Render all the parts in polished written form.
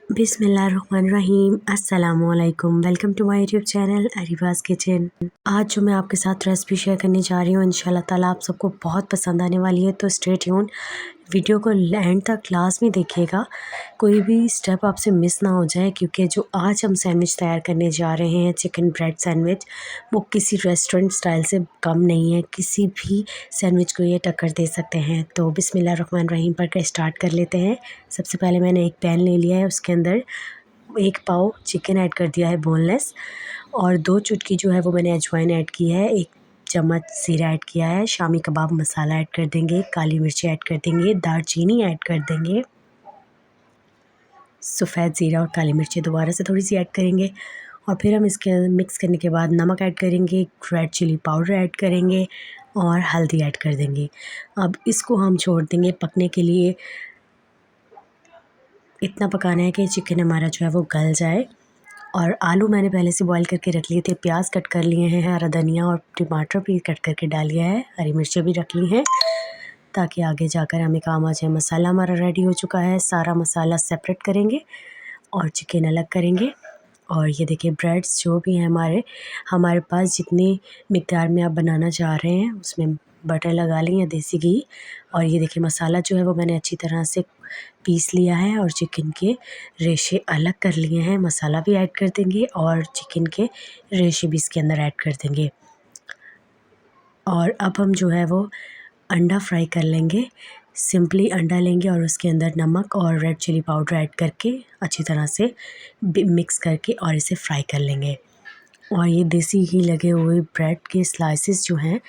बिस्मिल्लाहिर्रहमानिर्रहीम अस्सलामुअलैकुम। Welcome to my YouTube channel Areeba's kitchen. आज जो मैं आपके साथ रेसिपी शेयर करने जा रही हूँ इंशाल्लाह ताला आप सबको बहुत पसंद आने वाली है, तो स्टे ट्यून। वीडियो को एंड तक क्लास में देखिएगा, कोई भी स्टेप आपसे मिस ना हो जाए, क्योंकि जो आज हम सैंडविच तैयार करने जा रहे हैं चिकन ब्रेड सैंडविच, वो किसी रेस्टोरेंट स्टाइल से कम नहीं है। किसी भी सैंडविच को ये टक्कर दे सकते हैं। तो बिस्मिल्लाहिर्रहमानिर्रहीम पर स्टार्ट कर लेते हैं। सबसे पहले मैंने एक पैन ले लिया है, उसके अंदर 1 पाव चिकन ऐड कर दिया है बोनलेस, और 2 चुटकी जो है वो मैंने अजवाइन ऐड की है, 1 चम्मच ज़ीरा ऐड किया है, शामी कबाब मसाला ऐड कर देंगे, काली मिर्ची ऐड कर देंगे, दालचीनी ऐड कर देंगे, सफ़ेद ज़ीरा और काली मिर्ची दोबारा से थोड़ी सी ऐड करेंगे, और फिर हम इसके मिक्स करने के बाद नमक ऐड करेंगे, रेड चिली पाउडर ऐड करेंगे और हल्दी ऐड कर देंगे। अब इसको हम छोड़ देंगे पकने के लिए। इतना पकाना है कि चिकन हमारा जो है वो गल जाए। और आलू मैंने पहले से बॉईल करके रख लिए थे, प्याज कट कर लिए हैं, हरा धनिया और टमाटर भी कट करके डाल लिया है, हरी मिर्चें भी रख ली हैं ताकि आगे जाकर हमें काम आ जाए। मसाला हमारा रेडी हो चुका है, सारा मसाला सेपरेट करेंगे और चिकन अलग करेंगे। और ये देखिए ब्रेड्स जो भी हैं हमारे पास जितनी मिक़दार में आप बनाना चाह रहे हैं उसमें बटर लगा लें या देसी घी। और ये देखिए मसाला जो है वो मैंने अच्छी तरह से पीस लिया है और चिकन के रेशे अलग कर लिए हैं। मसाला भी ऐड कर देंगे और चिकन के रेशे भी इसके अंदर ऐड कर देंगे। और अब हम जो है वो अंडा फ्राई कर लेंगे। सिंपली अंडा लेंगे और उसके अंदर नमक और रेड चिली पाउडर ऐड करके अच्छी तरह से मिक्स करके और इसे फ्राई कर लेंगे। और ये देसी घी लगे हुए ब्रेड के स्लाइसेस जो हैं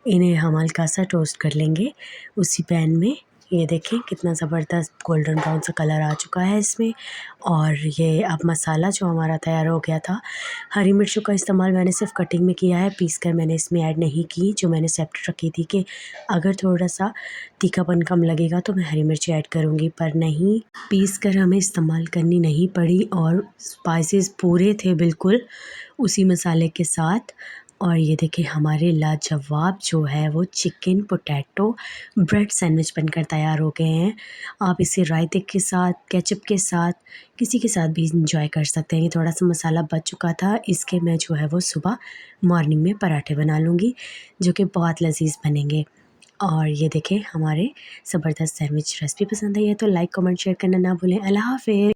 इन्हें हम हल्का सा टोस्ट कर लेंगे उसी पैन में। ये देखें कितना ज़बरदस्त गोल्डन ब्राउन सा कलर आ चुका है इसमें। और ये अब मसाला जो हमारा तैयार हो गया था, हरी मिर्चों का इस्तेमाल मैंने सिर्फ कटिंग में किया है, पीस कर मैंने इसमें ऐड नहीं की, जो मैंने सेपरेट रखी थी कि अगर थोड़ा सा तीखापन कम लगेगा तो मैं हरी मिर्ची ऐड करूँगी, पर नहीं, पीस कर हमें इस्तेमाल करनी नहीं पड़ी और स्पाइसेस पूरे थे बिल्कुल उसी मसाले के साथ। और ये देखिए हमारे लाजवाब जो है वो चिकन पोटैटो ब्रेड सैंडविच बनकर तैयार हो गए हैं। आप इसे रायते के साथ, केचप के साथ, किसी के साथ भी इंजॉय कर सकते हैं। ये थोड़ा सा मसाला बच चुका था, इसके मैं जो है वो सुबह मॉर्निंग में पराठे बना लूँगी जो कि बहुत लजीज बनेंगे। और ये देखें हमारे ज़बरदस्त सैंडविच रेसिपी पसंद आई है तो लाइक कमेंट शेयर करना ना भूलें। अल्लाह हाफ़िज़।